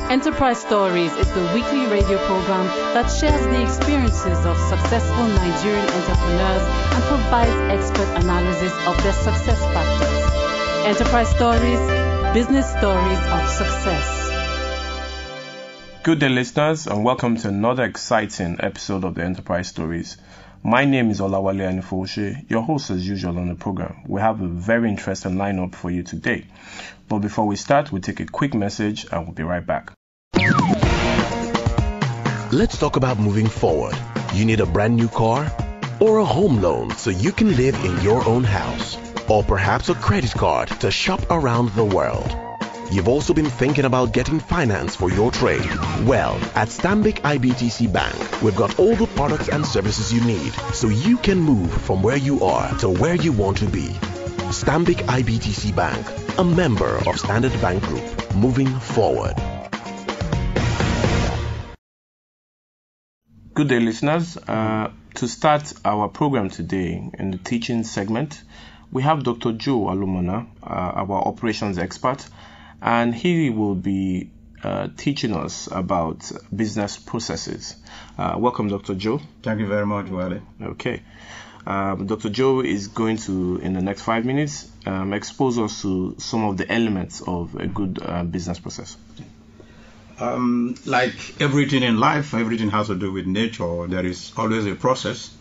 Enterprise Stories is the weekly radio program that shares the experiences of successful Nigerian entrepreneurs and provides expert analysis of their success factors. Enterprise Stories, business stories of success. Good day, listeners, and welcome to another exciting episode of the Enterprise Stories. My name is Olawale Anifoshe, your host as usual on the program. We have a very interesting lineup for you today. But before we start, we'll take a quick message and we'll be right back. Let's talk about moving forward. You need a brand new car or a home loan so you can live in your own house, or perhaps a credit card to shop around the world. You've also been thinking about getting finance for your trade. Well, at Stanbic IBTC Bank, we've got all the products and services you need so you can move from where you are to where you want to be. Stanbic IBTC Bank, a member of Standard Bank Group, moving forward. Good day, listeners. To start our program today in the teaching segment, we have Dr. Joe Alumona, our operations expert, and he will be teaching us about business processes. Welcome, Dr. Joe. Thank you very much, Wale. Okay. Dr. Joe is going to, in the next 5 minutes, expose us to some of the elements of a good business process. Like everything in life, everything has to do with nature. There is always a process.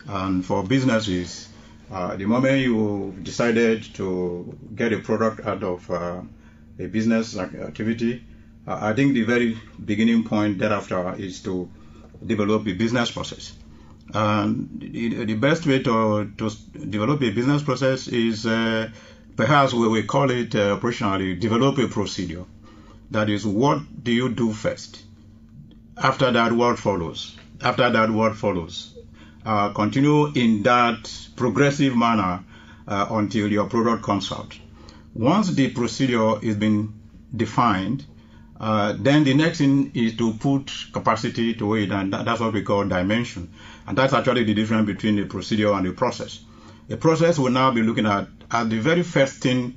And for businesses, the moment you decided to get a product out of a business activity, I think the very beginning point thereafter is to develop a business process. And the best way to develop a business process is perhaps we call it operationally, develop a procedure. That is, what do you do first? After that, what follows? After that, what follows? Continue in that progressive manner until your product comes out. Once the procedure is been defined, then the next thing is to put capacity to it, and that's what we call dimension. And that's actually the difference between the procedure and the process. The process will now be looking at the very first thing.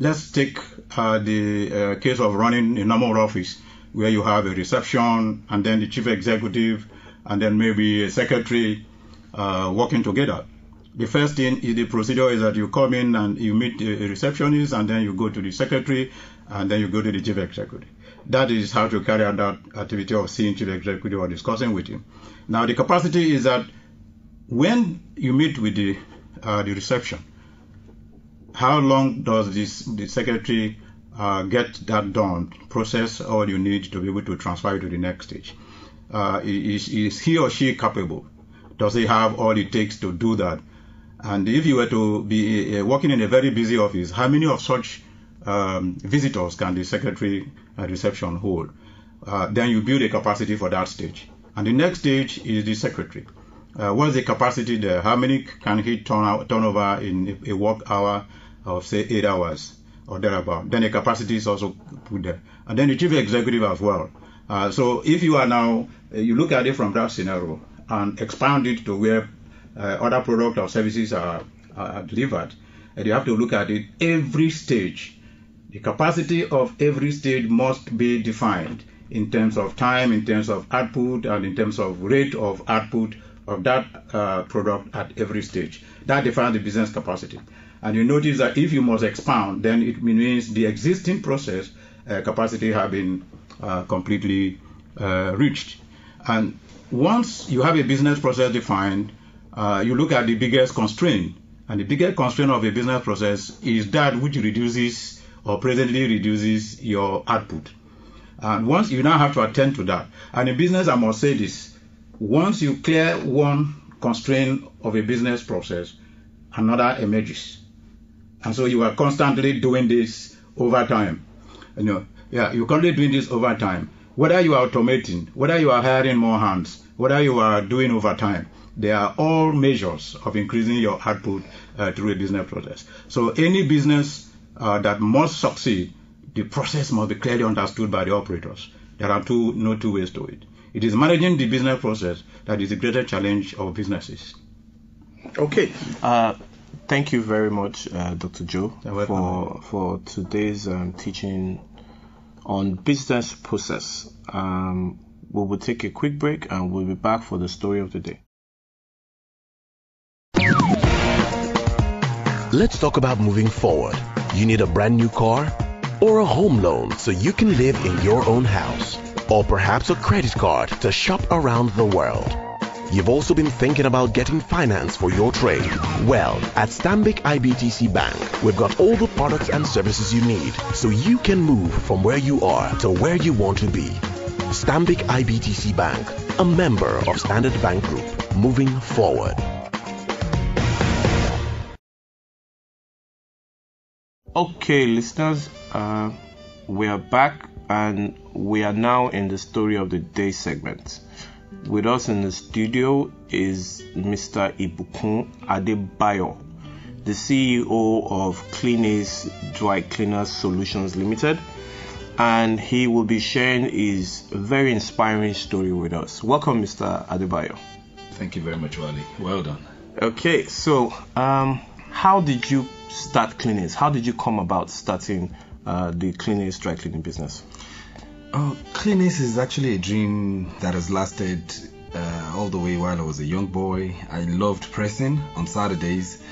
Let's take the case of running a normal office where you have a reception and then the chief executive and then maybe a secretary working together. The first thing is the procedure is that you come in and you meet a receptionist and then you go to the secretary and then you go to the chief executive. That is how to carry out that activity of seeing chief executive or discussing with him. Now the capacity is that when you meet with the reception, how long does the secretary get that done, process all you need to be able to transfer it to the next stage? Is he or she capable? Does he have all it takes to do that? And if you were to be working in a very busy office, how many of such visitors can the secretary reception hold? Then you build a capacity for that stage. And the next stage is the secretary. What's the capacity there? How many can he turn over in a work hour of say 8 hours or thereabout? Then the capacity is also put there. And then the chief executive as well. So if you are now, you look at it from that scenario and expand it to where other products or services are delivered, and you have to look at it every stage. The capacity of every stage must be defined in terms of time, in terms of output, and in terms of rate of output of that product at every stage. That defines the business capacity. And you notice that if you must expand, then it means the existing process capacity have been completely reached. And once you have a business process defined, you look at the biggest constraint. And the biggest constraint of a business process is that which reduces or presently reduces your output. And once you now have to attend to that. And in business, I must say this, once you clear one constraint of a business process, another emerges. And so you are constantly doing this over time. You're constantly doing this over time. Whether you are automating, whether you are hiring more hands, whether you are doing overtime, they are all measures of increasing your output through a business process. So any business that must succeed, the process must be clearly understood by the operators. There are no two ways to it. It is managing the business process that is the greatest challenge of businesses. Okay. Thank you very much, Dr. Joe, for today's teaching on business process. We will take a quick break and we'll be back for the story of the day. Let's talk about moving forward. You need a brand new car or a home loan so you can live in your own house, or perhaps a credit card to shop around the world. You've also been thinking about getting finance for your trade. Well, at Stanbic IBTC Bank, we've got all the products and services you need so you can move from where you are to where you want to be. Stanbic IBTC Bank, a member of Standard Bank Group, moving forward. Okay, listeners, we are back and we are now in the story of the day segment. With us in the studio is Mr. Ibukun Adebayo, the CEO of Clean Ace Dry Cleaners Solutions Limited, and he will be sharing his very inspiring story with us. Welcome, Mr. Adebayo. Thank you very much, Wally. Well done. Okay, so how did you start Clean Ace? How did you come about starting the Clean Ace dry cleaning business? Clean Ace is actually a dream that has lasted all the way while I was a young boy. I loved pressing on Saturdays,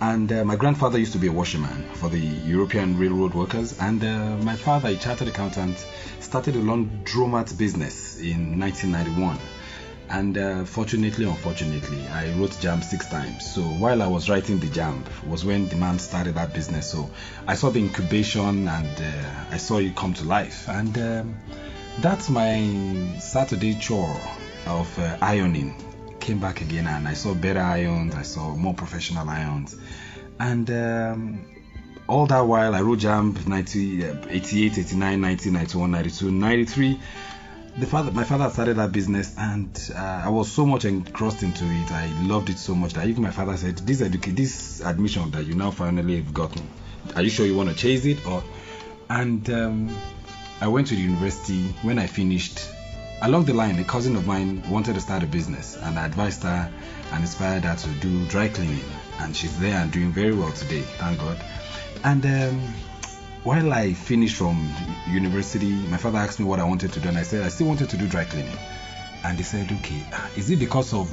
and my grandfather used to be a washerman for the European railroad workers, and my father, a chartered accountant, started a laundromat business in 1991. And fortunately, unfortunately, I wrote JAMB 6 times. So while I was writing the JAMB was when the man started that business. So I saw the incubation and I saw it come to life. And that's my Saturday chore of ironing. Came back again and I saw better irons. I saw more professional irons. And all that while I wrote JAMB 88, 89, 90, 91, 92, 93. My father started that business, and I was so much engrossed into it. I loved it so much that even my father said, this admission that you now finally have gotten, are you sure you want to chase it? And I went to the university. When I finished, along the line, a cousin of mine wanted to start a business, and I advised her and inspired her to do dry cleaning, and she's there and doing very well today, thank God. And while I finished from university, my father asked me what I wanted to do, and I said I still wanted to do dry cleaning. And he said, okay, is it because of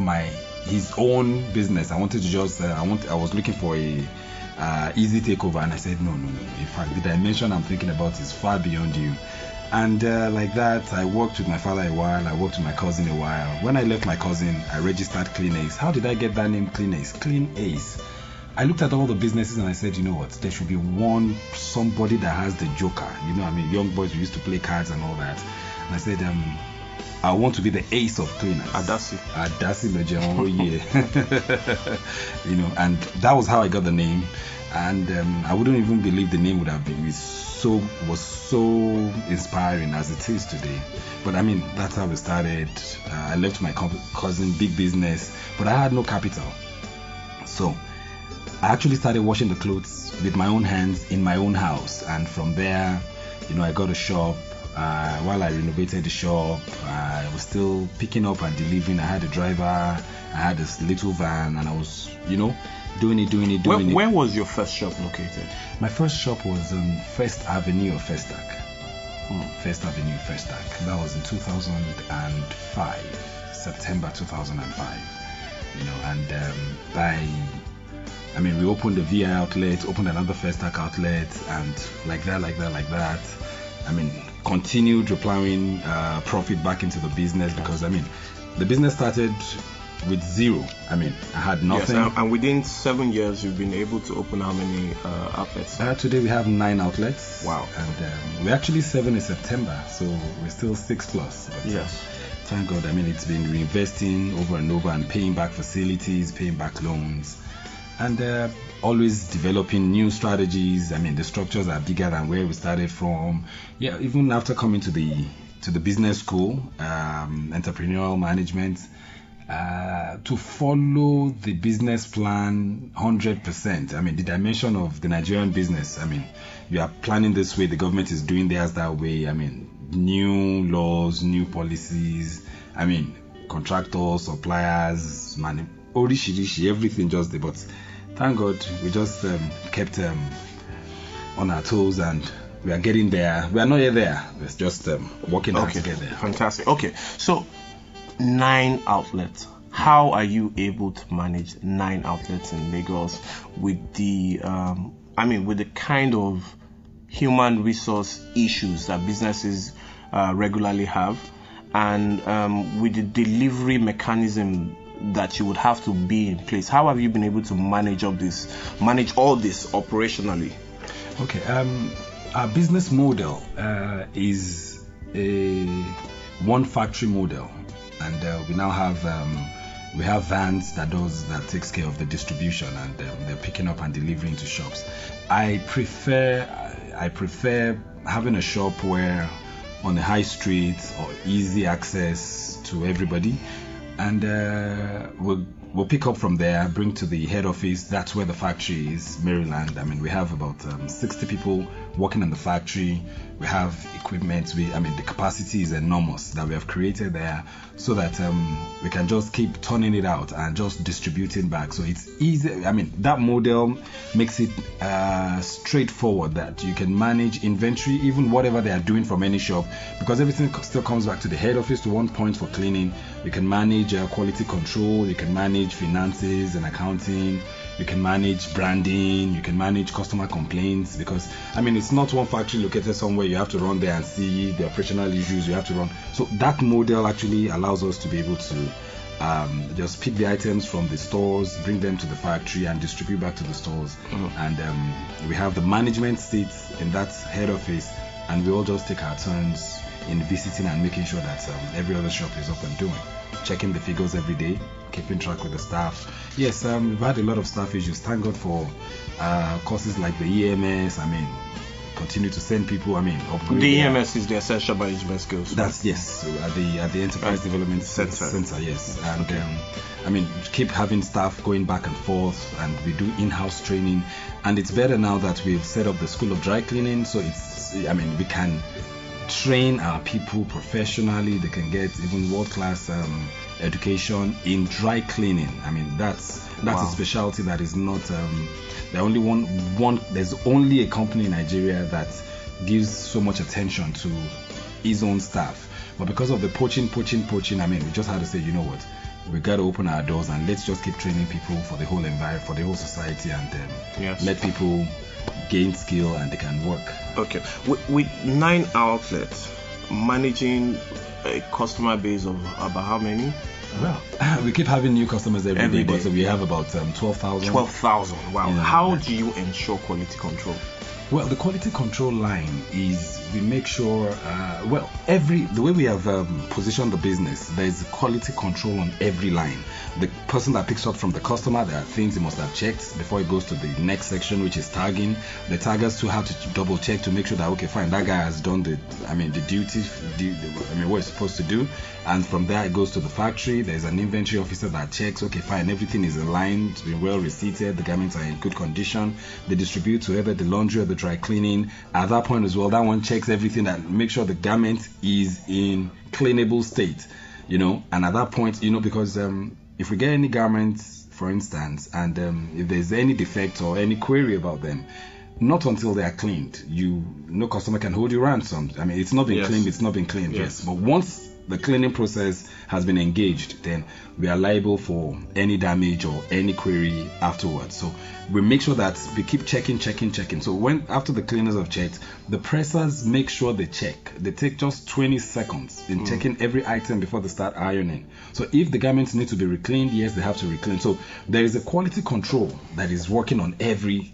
his own business? I wanted to just I was looking for a easy takeover, and I said no. In fact, the dimension I'm thinking about is far beyond you. And like that, I worked with my father a while. I worked with my cousin a while. When I left my cousin, I registered Clean Ace. How did I get that name, Clean Ace? Clean Ace. I looked at all the businesses and I said, you know what, there should be somebody that has the joker. You know, I mean, young boys, we used to play cards and all that. And I said, I want to be the ace of cleaners. Adasi Mejeon, oh yeah. You know, and that was how I got the name. And I wouldn't even believe the name would have been. It was so inspiring as it is today. But I mean, that's how we started. I left my cousin, big business, but I had no capital. So I actually started washing the clothes with my own hands in my own house, and from there, you know, I got a shop. While I renovated the shop, I was still picking up and delivering. I had a driver, I had this little van, and I was, you know, doing it. Where was your first shop located? My first shop was on First Avenue of Festac. First Avenue, Festac. That was in 2005, September 2005. You know, and we opened a VI outlet, opened another Festac outlet, and like that. I mean, continued applying profit back into the business because, I mean, the business started with zero. I mean, I had nothing. Yes, and within 7 years, you've been able to open how many outlets? Today we have 9 outlets. Wow. And we're actually 7 in September, so we're still 6 plus. But, yes. Thank God. I mean, it's been reinvesting over and over and paying back facilities, paying back loans, and always developing new strategies. I mean, the structures are bigger than where we started from. Yeah, even after coming to the business school, entrepreneurial management, to follow the business plan 100%. I mean, the dimension of the Nigerian business. I mean, we are planning this way, the government is doing theirs that way. I mean, new laws, new policies. I mean, contractors, suppliers, orishirishi, everything just there. But thank God we just kept on our toes and we are getting there. We are not yet there. It's just working hard to get there. Fantastic. Okay, so 9 outlets. How are you able to manage 9 outlets in Lagos with the, with the kind of human resource issues that businesses regularly have, and with the delivery mechanism that you would have to be in place? How have you been able to manage all this operationally? Okay, our business model is a one factory model, and we now have vans that takes care of the distribution, and they're picking up and delivering to shops. I prefer having a shop where on the high street or easy access to everybody, and we'll pick up from there, bring to the head office. That's where the factory is, Maryland. I mean, we have about 60 people working in the factory. We have equipment. The capacity is enormous that we have created there, so that we can just keep turning it out and just distributing back. So it's easy. I mean, that model makes it straightforward, that you can manage inventory, even whatever they are doing from any shop, because everything still comes back to the head office, to one point for cleaning. You can manage quality control. You can manage finances and accounting. You can manage branding. You can manage customer complaints, because it's not one factory located somewhere. You have to run there and see the operational issues. You have to run. So that model actually allows us to be able to just pick the items from the stores, bring them to the factory, and distribute back to the stores. And we have the management seats in that head office, and we all just take our turns in visiting and making sure that every other shop is up and doing, checking the figures every day, keeping track with the staff. Yes, we've had a lot of staff issues. Thank God for courses like the EMS. Continue to send people. Upgrade the EMS is the Essential Management Skills. That's yes, at the Enterprise Development Center. Yes, and keep having staff going back and forth, and we do in-house training. And it's better now that we've set up the School of Dry Cleaning. So we can train our people professionally. They can get even world-class education in dry cleaning. That's a specialty that is not there's only a company in Nigeria that gives so much attention to his own staff. But because of the poaching, we just had to say, you know what, we got to open our doors and let's just keep training people for the whole environment, for the whole society, and let people gain skill and they can work. Okay, with 9 outlets, managing a customer base of about how many? Well, we keep having new customers every day, but we have about 12,000. 12,000, wow. How do you ensure quality control? Well, the quality control line is, we make sure, the way we have positioned the business, there's quality control on every line. The person that picks up from the customer, there are things he must have checked before it goes to the next section, which is tagging. The taggers too have to double check to make sure that, okay, fine, that guy has done the duty, what he's supposed to do. And from there it goes to the factory. There's an inventory officer that checks, okay, fine, everything is aligned, been well receipted, the garments are in good condition. They distribute to either the laundry or the dry cleaning. At that point as well, that one checks everything and make sure the garment is in cleanable state, and at that point, because if we get any garments, for instance, and if there's any defect or any query about them, not until they are cleaned, no customer can hold you ransom. It's not been cleaned, it's not been cleaned. Yes. But once the cleaning process has been engaged, then we are liable for any damage or any query afterwards. So we make sure that we keep checking. So after the cleaners have checked, the pressers make sure they check. They take just 20 seconds in checking every item before they start ironing. So if the garments need to be recleaned, yes, they have to reclean. So there is a quality control that is working on every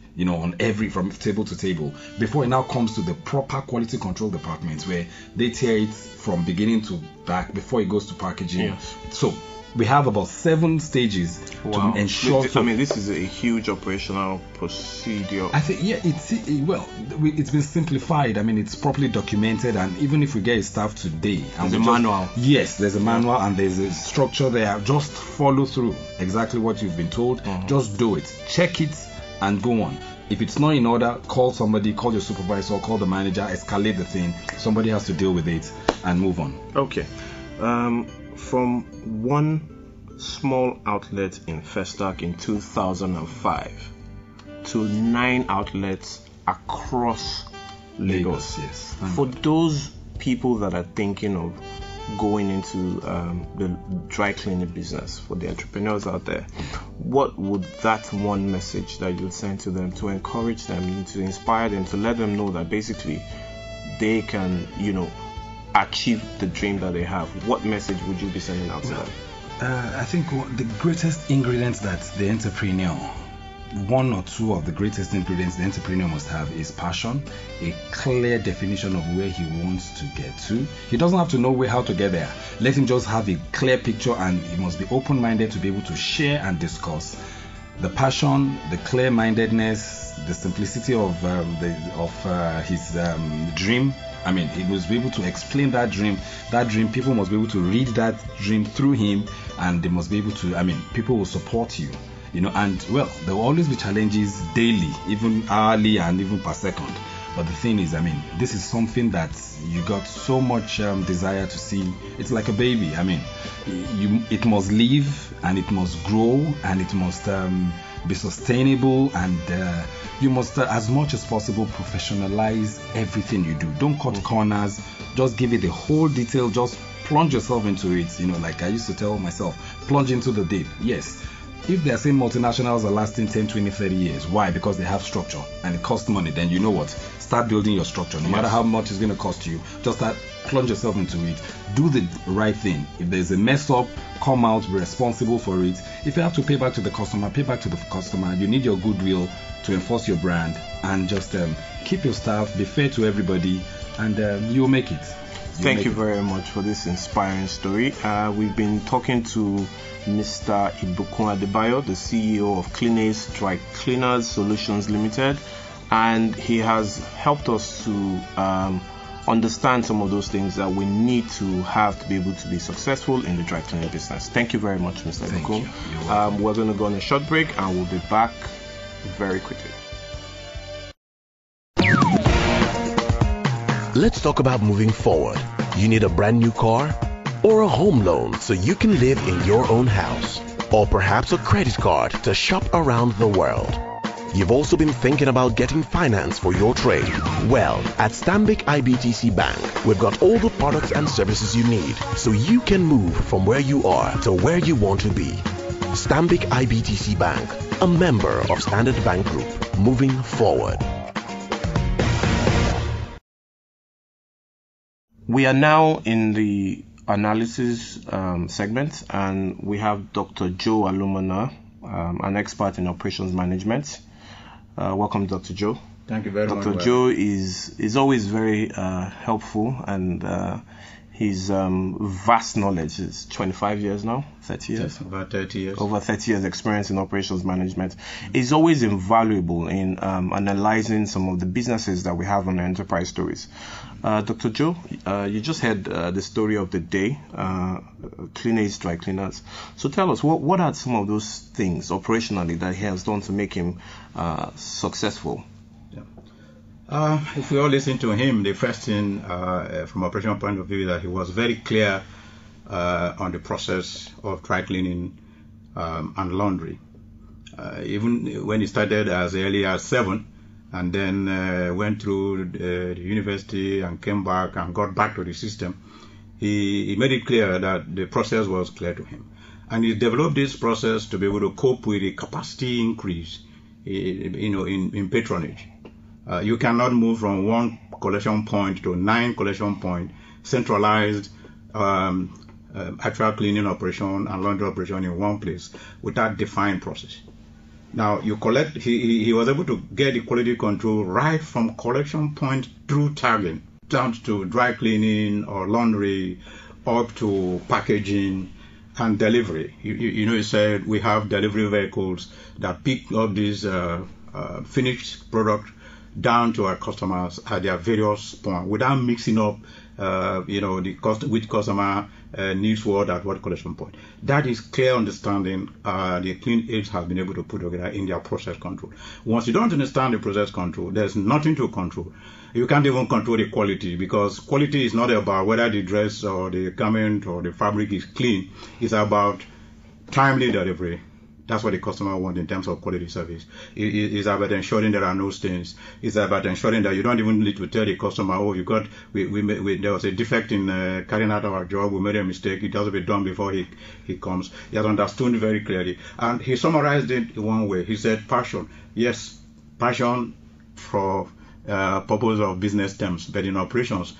from table to table before it now comes to the proper quality control department, where they tear it from beginning to back before it goes to packaging. Yes. So we have about 7 stages to ensure. This is a huge operational procedure. I think, it's been simplified. It's properly documented, and even if we get staff today, there's a manual. Yes, there's a manual and there's a structure there. Just follow through exactly what you've been told. Just do it. Check it and go on. If it's not in order, call somebody, call your supervisor, call the manager, escalate the thing. Somebody has to deal with it and move on. Okay. From one small outlet in Festac in 2005 to 9 outlets across Lagos. Yes. For those people that are thinking of going into the dry cleaning business, for the entrepreneurs out there, what would that one message that you'd send to them to encourage them, to inspire them, to let them know that basically they can, achieve the dream that they have? What message would you be sending out to them? I think the greatest ingredients that the entrepreneur, one or two of the greatest ingredients the entrepreneur must have is passion, a clear definition of where he wants to get to. He doesn't have to know how to get there. Let him just have a clear picture, and he must be open-minded to be able to share and discuss. The passion, the clear-mindedness, the simplicity of his dream. I mean, he must be able to explain that dream. People must be able to read that dream through him, and they must be able to, people will support you. And well, there will always be challenges daily, even hourly and even per second. But the thing is, this is something that you got so much desire to see. It's like a baby. It must live, and it must grow, and it must be sustainable, and you must, as much as possible, professionalize everything you do. Don't cut corners. Just give it the whole detail. Just plunge yourself into it. Like I used to tell myself, plunge into the deep. Yes. If they're saying multinationals are lasting 10, 20, 30 years, why? Because they have structure and it costs money. Then you know what? Start building your structure. No matter how much it's going to cost you, just plunge yourself into it. Do the right thing. If there's a mess up, come out, be responsible for it. If you have to pay back to the customer, pay back to the customer. You need your goodwill to enforce your brand, and just keep your staff, be fair to everybody, and you'll make it. Thank you very much for this inspiring story. We've been talking to Mr. Ibukun Adebayo, the CEO of Cleanace Dry Cleaners Solutions Limited, and he has helped us to understand some of those things that we need to have to be able to be successful in the dry cleaning business. Thank you very much, Mr. Ibukun. We're going to go on a short break, and we'll be back very quickly. Let's talk about moving forward. You need a brand new car or a home loan so you can live in your own house, or perhaps a credit card to shop around the world. You've also been thinking about getting finance for your trade. Well, at Stanbic IBTC Bank, we've got all the products and services you need so you can move from where you are to where you want to be. Stanbic IBTC Bank, a member of Standard Bank Group, moving forward. We are now in the analysis segment, and we have Dr. Joe Alumona, an expert in operations management. Welcome, Dr. Joe. Thank you very much. Dr. Joe is always very helpful, and his vast knowledge is 25 years now, 30 years? Yes, about 30 years. Over 30 years experience in operations management is always invaluable in analyzing some of the businesses that we have on the enterprise stories. Dr. Joe, you just heard the story of the day, Cleanace Dry Cleaners. So tell us, what are some of those things operationally that he has done to make him successful? If we all listen to him, the first thing from operational point of view is that he was very clear on the process of dry cleaning and laundry. Even when he started as early as 7, and then went through the university and came back and got back to the system, he made it clear that the process was clear to him. And he developed this process to be able to cope with the capacity increase in patronage. You cannot move from one collection point to 9 collection points, centralized actual cleaning operation and laundry operation in one place without defined process. Now you collect, he was able to get the quality control right from collection point through tagging, down to dry cleaning or laundry, up to packaging and delivery. He said we have delivery vehicles that pick up these finished product down to our customers at their various points without mixing up which customer needs what at what collection point. That is clear understanding the Cleanace has been able to put together in their process control. Once you don't understand the process control, there's nothing to control. You can't even control the quality, because quality is not about whether the dress or the garment or the fabric is clean. It's about timely delivery, That's what the customer wants in terms of quality service. It's about ensuring there are no stains. It's about ensuring that you don't even need to tell the customer, oh, there was a defect in carrying out our job, we made a mistake, it has to be done before he comes. He has understood very clearly. And he summarized it in one way. He said, passion. Yes, passion for purpose of business terms, but in operations,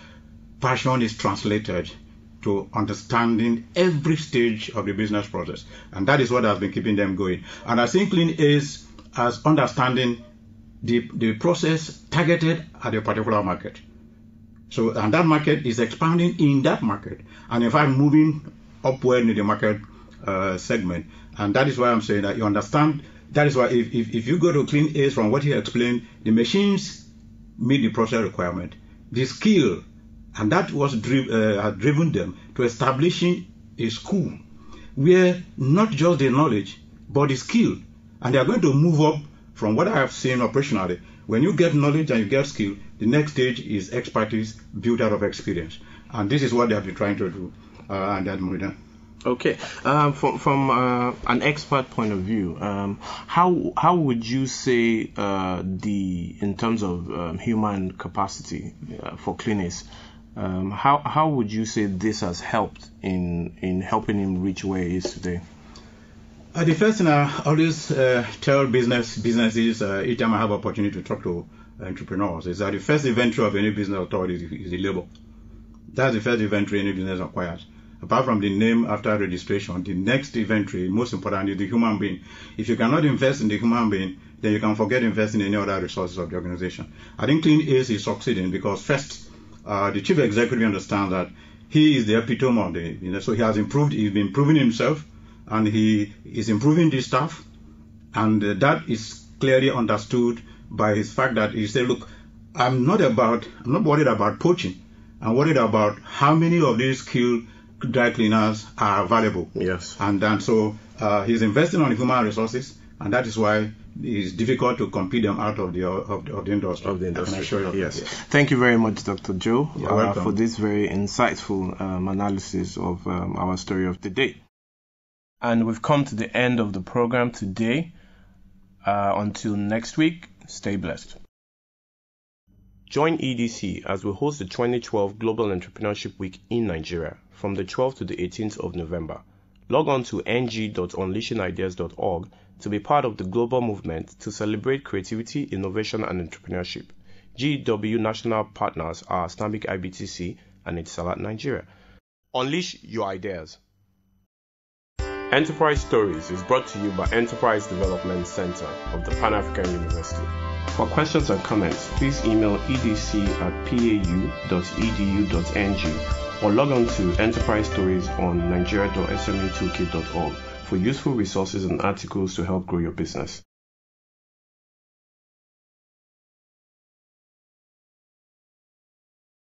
passion is translated to understanding every stage of the business process. And that is what has been keeping them going. And I think Clean is as understanding the process targeted at a particular market. So, and that market is expanding in that market. And in fact, moving upward in the market segment. And that is why I'm saying that you understand. That is why if you go to Clean Ace, from what he explained, the machines meet the process requirement. The skill, and that was had driven them to establishing a school where not just the knowledge, but the skill. And they are going to move up from what I have seen operationally. When you get knowledge and you get skill, the next stage is expertise built out of experience. And this is what they have been trying to do. And that moving on. Okay. From an expert point of view, how would you say in terms of human capacity for Clean, how would you say this has helped in helping him reach where he is today? The first thing I always tell businesses each time I have opportunity to talk to entrepreneurs is that the first inventory of any business authority is the labor. That's the first inventory any business acquires. Apart from the name after registration, the next inventory, most important, is the human being. If you cannot invest in the human being, then you can forget investing in any other resources of the organization. I think Clean Ace is succeeding because first, the chief executive understands that he is the epitome of the, so he has improved, he's been improving himself, and he is improving the staff, and that is clearly understood by his fact that he said, look, I'm not worried about poaching. I'm worried about how many of these skilled dry cleaners are available. Yes. And then so he's investing on human resources, and that is why it's difficult to compete them out of the industry. Of the industry. I can assure you. Yes. Thank you very much, Dr. Joe, for this very insightful analysis of our story of the day. And we've come to the end of the program today. Until next week, stay blessed. Join EDC as we host the 2012 Global Entrepreneurship Week in Nigeria from the 12th to the 18th of November. Log on to ng.unleashingideas.org to be part of the global movement to celebrate creativity, innovation, and entrepreneurship. GW national partners are Stanbic IBTC and Etisalat Nigeria. Unleash your ideas. Enterprise Stories is brought to you by Enterprise Development Center of the Pan-African University. For questions and comments, please email edc@pau.edu.ng or log on to Enterprise Stories on nigeria.smutoolkit.org for useful resources and articles to help grow your business.